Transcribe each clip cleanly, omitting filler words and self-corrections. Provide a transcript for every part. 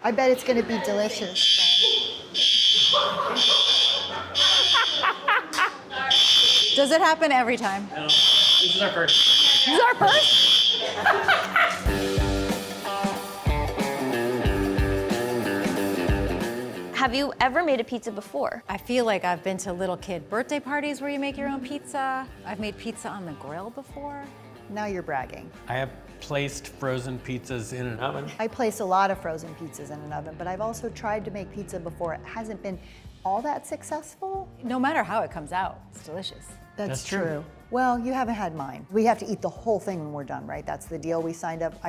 I bet it's gonna be delicious. Does it happen every time? No, this is our first. This is our first? Have you ever made a pizza before? I feel like I've been to little kid birthday parties where you make your own pizza. I've made pizza on the grill before. Now you're bragging. I have placed frozen pizzas in an oven. I place a lot of frozen pizzas in an oven, but I've also tried to make pizza before. It hasn't been all that successful. No matter how it comes out, it's delicious. That's true. true. Well, you haven't had mine. We have to eat the whole thing when we're done, right? That's the deal. I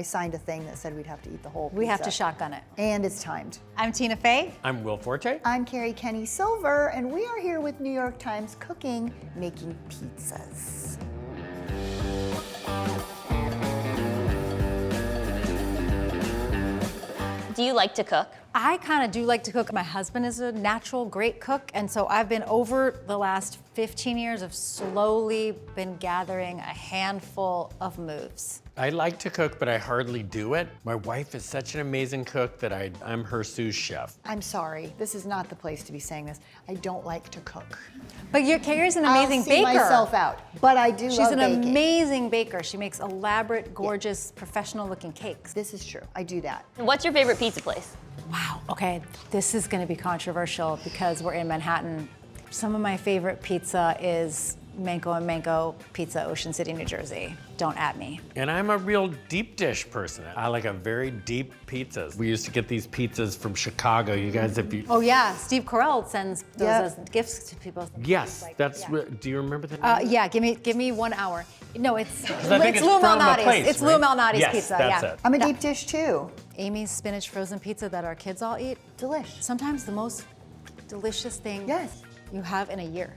signed a thing that said we'd have to eat the whole pizza. We have to shotgun it. And it's timed. I'm Tina Fey. I'm Will Forte. I'm Kerri Kenney-Silver, and we are here with New York Times Cooking, making pizzas. Do you like to cook? I kind of do like to cook. My husband is a natural great cook, and so I've been over the last 15 years of slowly been gathering a handful of moves. I like to cook, but I hardly do it. My wife is such an amazing cook that I'm her sous chef. I'm sorry, this is not the place to be saying this. I don't like to cook. But Kerri's an amazing I'll see baker. myself out, but I do She's love an baking. amazing baker. She makes elaborate, gorgeous, professional-looking cakes. This is true, I do that. And what's your favorite pizza place? Wow, okay, this is gonna be controversial because we're in Manhattan. Some of my favorite pizza is Manco and Manco Pizza, Ocean City, New Jersey. Don't at me. And I'm a real deep dish person. I like a very deep pizzas. We used to get these pizzas from Chicago. You guys, if you... Oh yeah, Steve Carell sends those Yep. as gifts to people. Yes, that's, do you remember the name? Yeah, give me 1 hour. No, it's I think it's Lou from a Malnati's. place, It's right? Lou Malnati's Yes, pizza. that's yeah. it. I'm a Yeah. deep dish too. Amy's spinach frozen pizza that our kids all eat. Delish. Sometimes the most delicious thing Yes. you have in a year.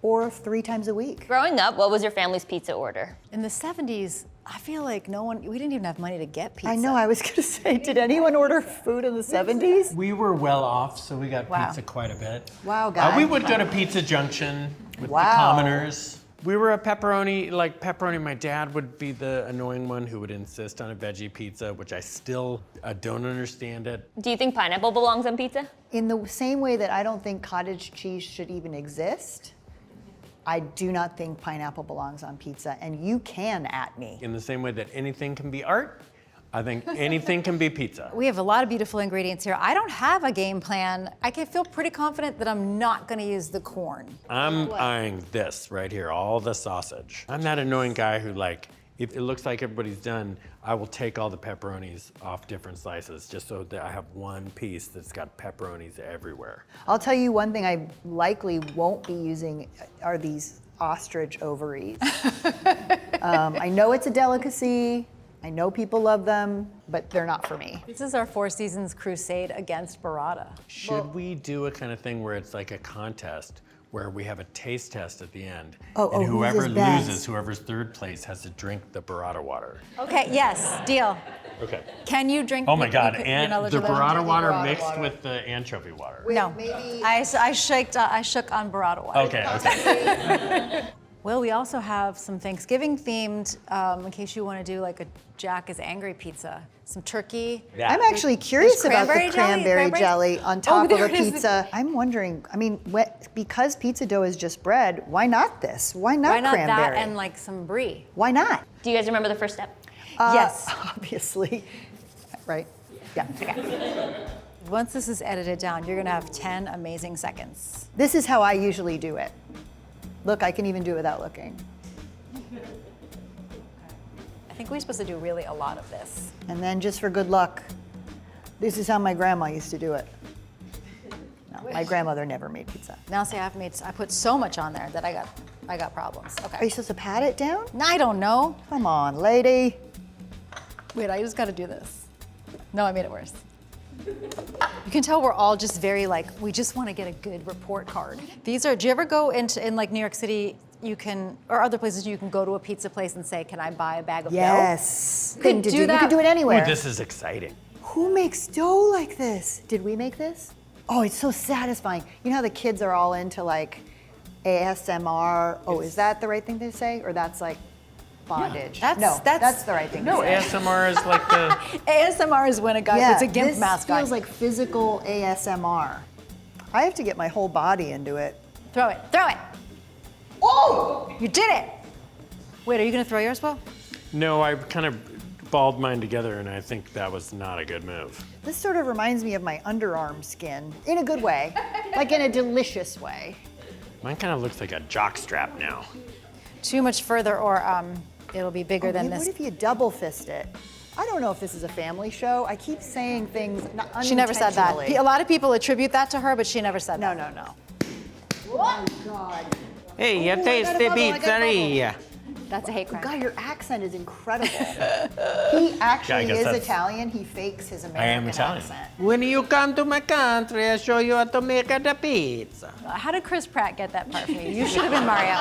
Or 3 times a week. Growing up, what was your family's pizza order? In the 70s, I feel like we didn't even have money to get pizza. I know, I was gonna say, did anyone order food in the 70s? We were well off, so we got Wow. pizza quite a bit. Wow, guys. We would go to Pizza Junction with the Wow. commoners. We were a pepperoni. My dad would be the annoying one who would insist on a veggie pizza, which I still don't understand it. Do you think pineapple belongs on pizza? In the same way that I don't think cottage cheese should even exist, I do not think pineapple belongs on pizza, and you can at me. In the same way that anything can be art, I think anything can be pizza. We have a lot of beautiful ingredients here. I don't have a game plan. I can feel pretty confident that I'm not gonna use the corn. I'm eyeing this right here, all the sausage. I'm that annoying guy who if it looks like everybody's done, I will take all the pepperonis off different slices just so that I have one piece that's got pepperonis everywhere. I'll tell you one thing I likely won't be using are these ostrich ovaries. I know it's a delicacy. I know people love them, but they're not for me. This is our Four Seasons crusade against burrata. Should we do a kind of thing where it's like a contest where we have a taste test at the end, Oh, and whose whoever is best? loses, whoever's third place, has to drink the burrata water? Okay, yes, deal. Okay. Can you drink? Oh my God! you're And not the allowed to drink burrata water burrata mixed water. with the anchovy water. No, Maybe- I shook on burrata water. Okay. Well, we also have some Thanksgiving themed, in case you want to do like a Jack is Angry pizza, some turkey. Yeah. I'm actually curious There's about the cranberry jelly? cranberry Cranberry- jelly on top of there a it is. pizza. I'm wondering, because pizza dough is just bread, why not this? Why not Why not cranberry? that and like some brie? Why not? Do you guys remember the first step? Yes. Obviously. Right? Yeah. Once this is edited down, you're gonna have 10 amazing seconds. This is how I usually do it. Look, I can even do it without looking. I think we're supposed to do really a lot of this. And then just for good luck, this is how my grandma used to do it. No, my grandmother never made pizza. Now say I put so much on there that I got problems. Are Okay. you supposed to pat it down? I don't know. Come on, lady. Wait, I just gotta do this. No, I made it worse. You can tell we're all just very we just want to get a good report card. Do you ever go in New York City, or other places you can go to a pizza place and say, can I buy a bag of dough? Yes. You could do You that. can do it anywhere. Ooh, this is exciting. Who makes dough like this? Did we make this? Oh, it's so satisfying. You know how the kids are all into ASMR? Oh, is that the right thing to say? Or that's bondage. That's the right thing No, to say. ASMR is like the. ASMR is when a guy puts a GIMP this mask on. feels like physical ASMR. I have to get my whole body into it. Throw it, throw it. Oh, you did it. Wait, are you gonna throw yours, Will? No, I kind of balled mine together, and I think that was not a good move. This sort of reminds me of my underarm skin, in a good way, like in a delicious way. Mine kind of looks like a jock strap now. Too much further, or it'll be bigger than What this. if you double fist it? I don't know if this is a family show. I keep saying things unintentionally. She never said that. A lot of people attribute that to her, but she never said that. No. Oh, God. Hey, you I got a taste the bubble, I got a pizzeria. That's a hate crime. God, your accent is incredible. He actually guess is that's- Italian. He fakes his I American am Italian. accent. When you come to my country, I show you how to make the pizza. How did Chris Pratt get that part for you? You should have been Mario.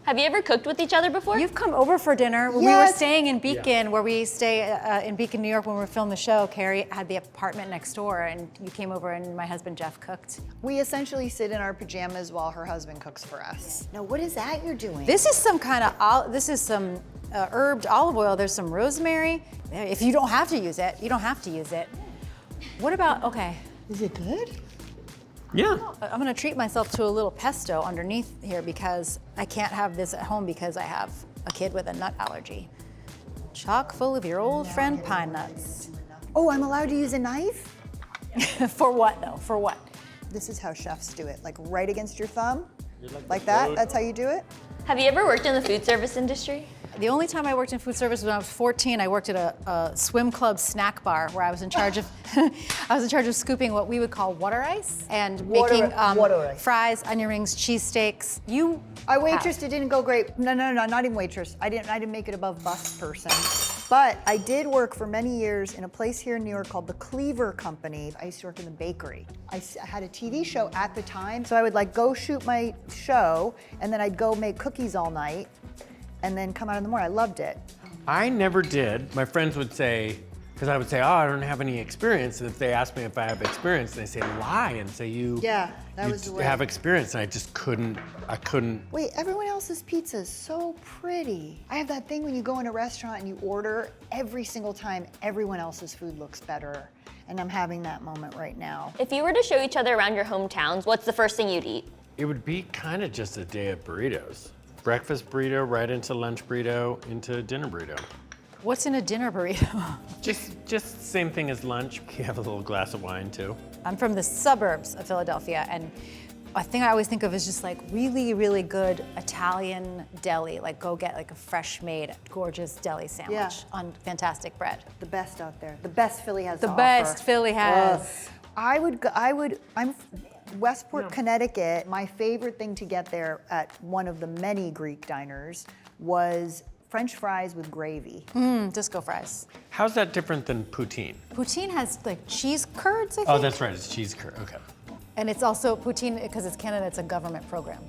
Have you ever cooked with each other before? You've come over for dinner. When we were Yes. staying in Beacon, where we stay in Beacon, New York, when we were filming the show, Kerri had the apartment next door, and you came over, and my husband Jeff cooked. We essentially sit in our pajamas while her husband cooks for us. Now, what is that you're doing? This is some kind of this is some herbed olive oil. There's some rosemary. If you don't have to use it, you don't have to use it. What about okay? Is it good? Yeah. I'm gonna treat myself to a little pesto underneath here because I can't have this at home because I have a kid with a nut allergy. Chock full of your old friend pine nuts. Oh, I'm allowed to use a knife? For what though? For what? This is how chefs do it, like right against your thumb. Like that? That's how you do it? Have you ever worked in the food service industry? The only time I worked in food service was when I was 14. I worked at a swim club snack bar where I was in charge of scooping what we would call water ice and making water ice. fries, onion rings, cheesesteaks. I waitressed, it didn't go great. No, not even waitress. I didn't make it above bus person. But I did work for many years in a place here in New York called the Cleaver Company. I used to work in the bakery. I had a TV show at the time, so I would like go shoot my show, and then I'd go make cookies all night, and then come out in the morning. I loved it. I never did. My friends would say, because I would say, oh, I don't have any experience. And if they ask me if I have experience, they say lie and say you was the way. have experience. And I just couldn't. Wait, everyone else's pizza is so pretty. I have that thing when you go in a restaurant and you order, every single time everyone else's food looks better. And I'm having that moment right now. If you were to show each other around your hometowns, what's the first thing you'd eat? It would be kind of just a day of burritos. Breakfast burrito, right into lunch burrito, into dinner burrito. What's in a dinner burrito? Just same thing as lunch. You have a little glass of wine too. I'm from the suburbs of Philadelphia, and a thing I always think of is just like really, really good Italian deli. Like go get like a fresh made, gorgeous deli sandwich on fantastic bread. The best out there. The best Philly has to The offer. best Philly has. I'm Westport, Connecticut. My favorite thing to get there at one of the many Greek diners was French fries with gravy. Disco fries. How's that different than poutine? Poutine has like cheese curds, I think. Oh, that's right. It's cheese curd. Okay. And it's also poutine, because it's Canada, it's a government program.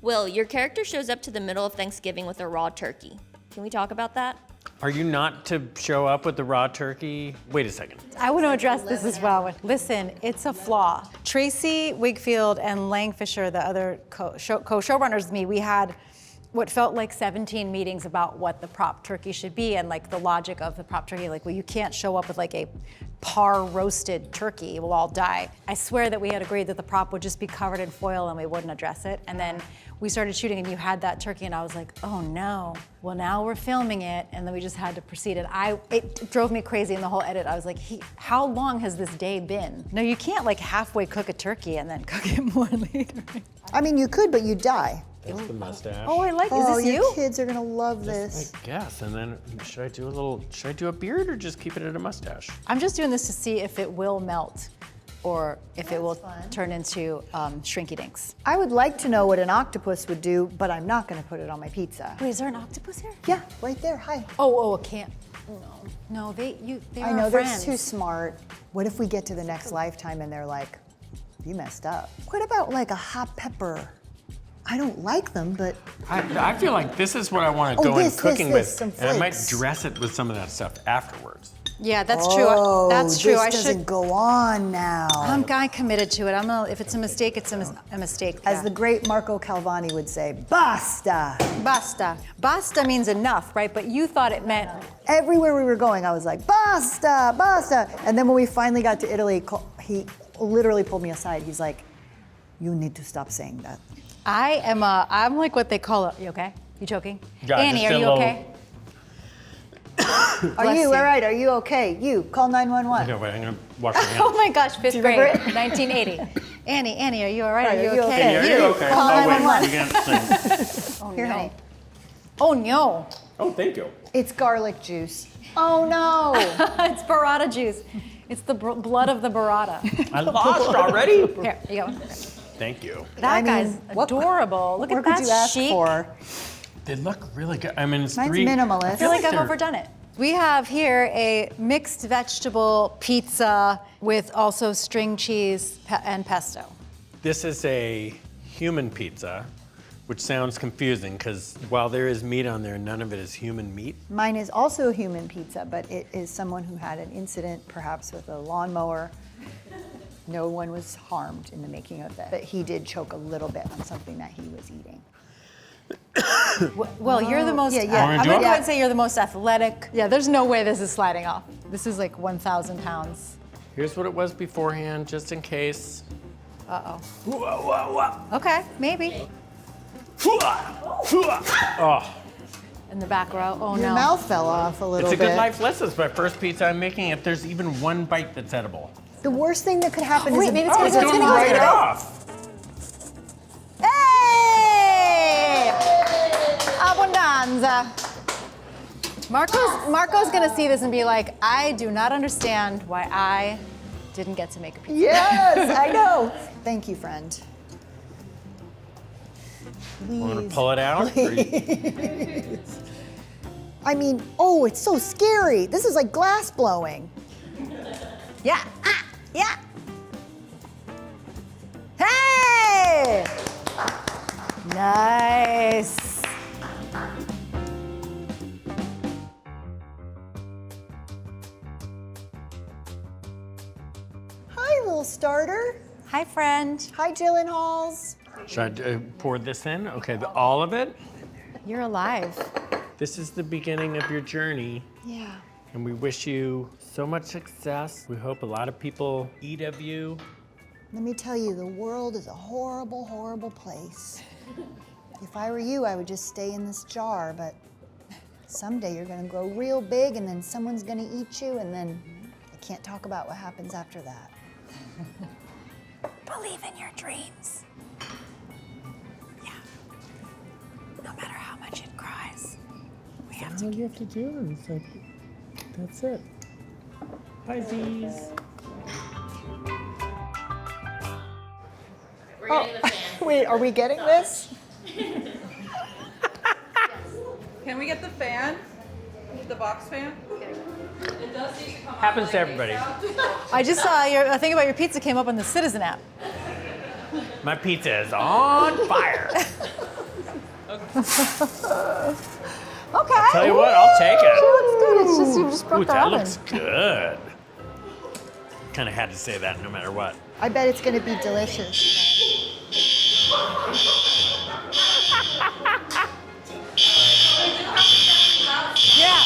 Will, your character shows up to the middle of Thanksgiving with a raw turkey. Can we talk about that? Are you not to show up with the raw turkey? Wait a second. I want to address this as well. Listen, it's a flaw. Tracy Wigfield and Lang Fisher, the other co-showrunners with me, we had what felt like 17 meetings about what the prop turkey should be and like the logic of the prop turkey. Like, well, you can't show up with like a par roasted turkey, we'll all die. I swear that we had agreed that the prop would just be covered in foil and we wouldn't address it. And then we started shooting and you had that turkey and I was like, oh no. Well, now we're filming it, and then we just had to proceed. And it drove me crazy in the whole edit. I was like, how long has this day been? No, you can't like halfway cook a turkey and then cook it more later. I mean, you could, but you'd die. That's the mustache. Oh, I like, is Oh, this your you? kids are gonna love this. I guess. And then should I do a beard or just keep it at a mustache? I'm just doing this to see if it will melt or if it will fun. turn into shrinky dinks. I would like to know what an octopus would do, but I'm not gonna put it on my pizza. Wait, is there an octopus here? Yeah, right there, hi. Oh, a can. No, they I are know, friends. they're too smart. What if we get to the next lifetime and they're like, you messed up? What about like a hot pepper? I don't like them, but I feel like this is what I want to Oh, go in this, cooking this, with, some and I might flakes. dress it with some of that stuff afterwards. Yeah, that's true. Oh, That's true. This I doesn't should. go on now. I'm committed to it. If it's a mistake, it's a mistake. As yeah. the great Marco Calvani would say, basta. Basta. Basta means enough, right? But you thought it meant. Everywhere we were going, I was like, basta, basta. And then when we finally got to Italy, he literally pulled me aside. He's like, you need to stop saying that. I'm like what they call you okay? You choking? Yeah, Annie, just are a you little- okay? Are Bless you you. all right? Are you okay? You, call 911. Okay, wait, I'm gonna wash my hands. Oh my gosh, fifth you grade, remember it? 1980. Annie, are you all right? Are Are you you okay? okay? Hey, are you okay? Call Oh, wait, 911. you can't sing. Oh, Here, no. honey. Oh no. Oh, thank you. It's garlic juice. Oh no. It's burrata juice. It's the blood of the burrata. I lost already? Here, you go. Thank you. That I mean, guy's what- adorable. Look What at could that you ask chic. for? They look really good. I mean, it's Mine's three. minimalist. I feel like I've they're- overdone it. We have here a mixed vegetable pizza with also string cheese and pesto. This is a human pizza, which sounds confusing because while there is meat on there, none of it is human meat. Mine is also a human pizza, but it is someone who had an incident, perhaps with a lawnmower. No one was harmed in the making of it, but he did choke a little bit on something that he was eating. Well, you're the most. yeah, yeah. I'm Wanna do gonna it? go ahead and say you're the most athletic. Yeah, there's no way this is sliding off. This is like 1,000 pounds. Here's what it was beforehand, just in case. Uh-oh. Whoa, whoa, whoa. Okay, maybe. Oh, In the back row. Oh Your no. mouth fell off a little it's a bit. good life lesson. It's my first pizza I'm making. If there's even one bite that's edible. The worst thing that could happen Wait, is maybe Oh, it's it's gonna going go right through. off. Hey! Abundanza. Marco's gonna see this and be like, I do not understand why I didn't get to make a pizza. Yes, I know. Thank you, friend. Want to Please. pull it out? Or you- I mean, oh, it's so scary. This is like glass blowing. Yeah. Ah, yeah. Hey! Nice. Hi, little starter. Hi, friend. Hi, Gyllenhaals. Should I pour this in? Okay, all of it? You're alive. This is the beginning of your journey, Yeah. and we wish you so much success. We hope a lot of people eat of you. Let me tell you, the world is a horrible, horrible place. If I were you, I would just stay in this jar, but someday you're gonna grow real big and then someone's gonna eat you and then I can't talk about what happens after that. Believe in your dreams. Yeah. No matter how much it cries, we have to. All you have to do is that's it. Hi, Z's. We're getting the fan. Wait, are we getting this? Can we get the fan? The box fan? Happens to everybody. I just saw a thing about your pizza came up on the Citizen app. My pizza is on fire. Okay. Tell you what, I'll take it. Looks good. It's just you just broke Ooh, the that oven. looks good. Kind of had to say that no matter what. I bet it's gonna be delicious. Yeah.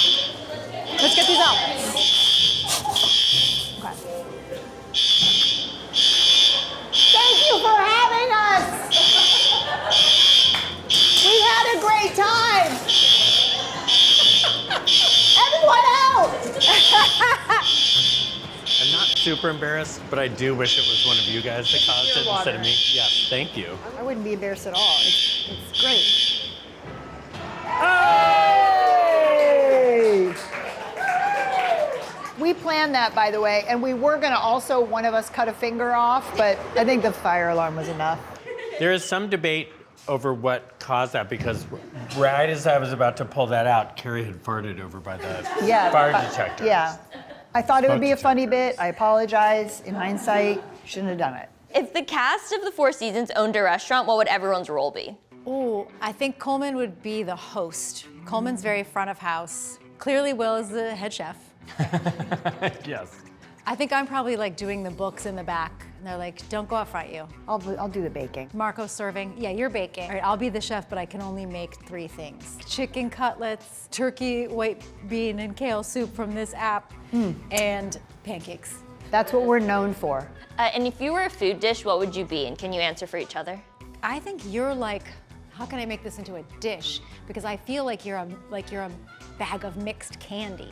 Let's get these out. Okay. Thank you for having us! We had a great time! Everyone out! I'm not super embarrassed, but I do wish it was one of you guys that caused it instead of me. Yes, thank you. I wouldn't be embarrassed at all. It's great. Hey! We planned that, by the way, and we were gonna also, one of us cut a finger off, but I think the fire alarm was enough. There is some debate over what caused that because right as I was about to pull that out, Kerri had farted over by the fire detector. Yeah. I thought it would be a Smoke funny bit. I apologize. In hindsight, shouldn't have done it. If the cast of the Four Seasons owned a restaurant, what would everyone's role be? Oh, I think Coleman would be the host. Coleman's very front of house. Clearly, Will is the head chef. Yes. I think I'm probably like doing the books in the back. And they're like, don't go out front, you. I'll do the baking. Marco's serving. Yeah, you're baking. All right, I'll be the chef, but I can only make 3 things. Chicken cutlets, turkey, white bean, and kale soup from this app, and pancakes. That's what we're known for. And if you were a food dish, what would you be? And can you answer for each other? I think you're like, how can I make this into a dish? Because I feel like you're a bag of mixed candy.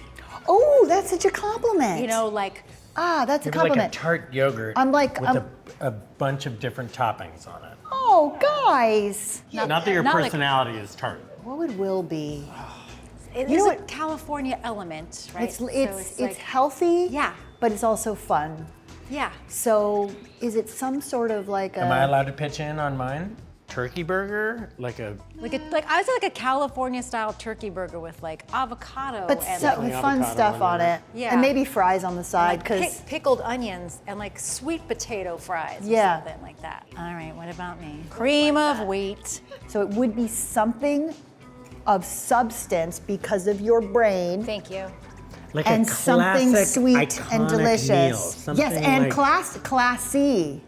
Oh, that's such a compliment. You know, like, that's a Maybe like a compliment. tart yogurt I'm like, with a bunch of different toppings on it. Oh, guys. Not that your not like- personality is tart. What would Will be? it You is know a what? California element, right? It's So it's like- healthy. Yeah. But it's also fun. Yeah. So is it some sort of like a? Am I allowed to pitch in on mine? Turkey burger? Like I was like a California style turkey burger with like avocado But and so, like, with Like fun avocado stuff on on there. it. Yeah. And maybe fries on the side, because pickled onions and like sweet potato fries or Yeah. something like that. All right, what about me? Cream of wheat. so it would be something of substance because of your brain. Thank you. Like And a something classic, sweet and iconic delicious. meal. Yes, Something and like- classy.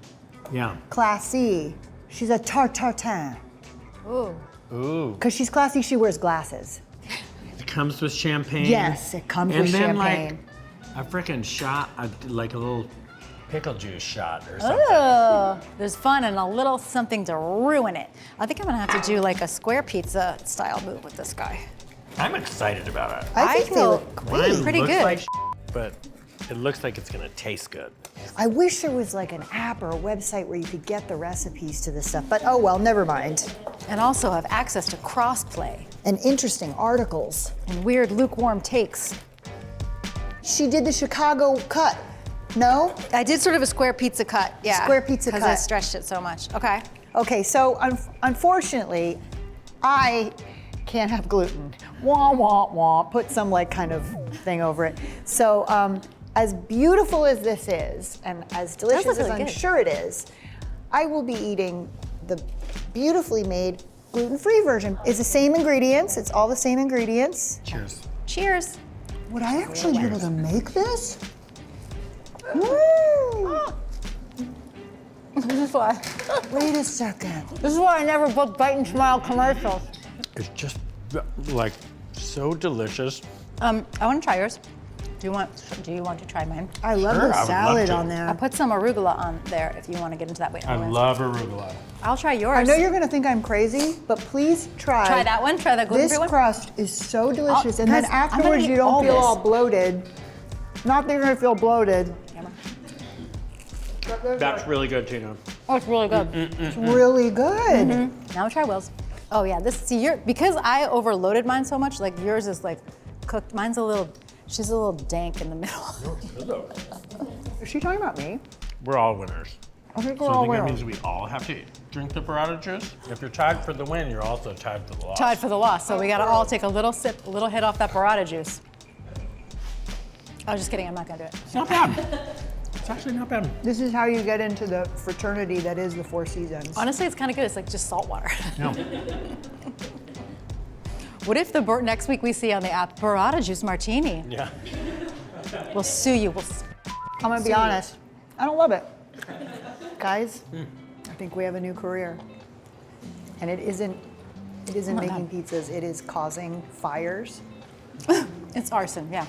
Yeah. Classy. She's a tartartin. Ooh. Ooh. Because she's classy, she wears glasses. It comes with champagne. Yes, it comes and with then champagne. like a freaking shot, like a little pickle juice shot or something. Oh, there's fun and a little something to ruin it. I think I'm gonna have to do like a square pizza style move with this guy. I'm excited about it. I think they feel look great. Mine pretty looks good. like but it looks like it's gonna taste good. I wish there was like an app or a website where you could get the recipes to this stuff, but oh well, never mind. And also have access to crossplay And interesting articles. and weird lukewarm takes. She did the Chicago cut. No? I did sort of a square pizza cut, yeah. Square pizza Because I cut. stretched it so much. Okay. Okay, so unfortunately, I can't have gluten. Wah, wah, wah. Put some like kind of thing over it. So as beautiful as this is, and as delicious look as really I'm good. sure it is, I will be eating the beautifully made gluten-free version. It's the same ingredients. It's all the same ingredients. Cheers. Cheers. Would I actually be able to make this? Mm. This is why. Wait a second. This is why I never book Bite and Smile commercials. It's just like so delicious. I want to try yours. Do you want to try mine? I love Sure, the I would love salad to. on there. I'll put some arugula on there if you want to get into that. Wait, I hold on. love arugula. I'll try yours. I know you're gonna think I'm crazy, but please try. Try that one. Try the gluten-free This one. crust is so delicious, and then guys, I'm gonna afterwards eat you don't all feel this. all bloated. Not that you're gonna feel bloated. Camera. That's really good, Tina. Oh, it's really good. It's really good. Now try Will's. Oh yeah, because I overloaded mine so much. Like yours is like cooked. Mine's she's a little dank in the middle. Is she talking about me? We're all winners. I think we're So I all think that winners. means we all have to drink the burrata juice. If you're tied for the win, you're also tied for the loss. Tied for the loss, so we gotta all take a little sip, a little hit off that burrata juice. I was just kidding. I'm not gonna do it. It's not bad. It's actually not bad. This is how you get into the fraternity that is the Four Seasons. Honestly, it's kind of good. It's like just salt water. No. What if next week we see on the app burrata juice martini? Yeah. We'll sue you. I'm gonna be honest. I don't love it. Guys, I think we have a new career. And it isn't making pizzas, it is causing fires. It's arson, yeah.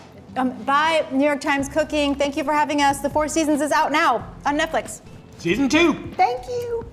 Bye, New York Times Cooking. Thank you for having us. The Four Seasons is out now on Netflix. Season 2. Thank you.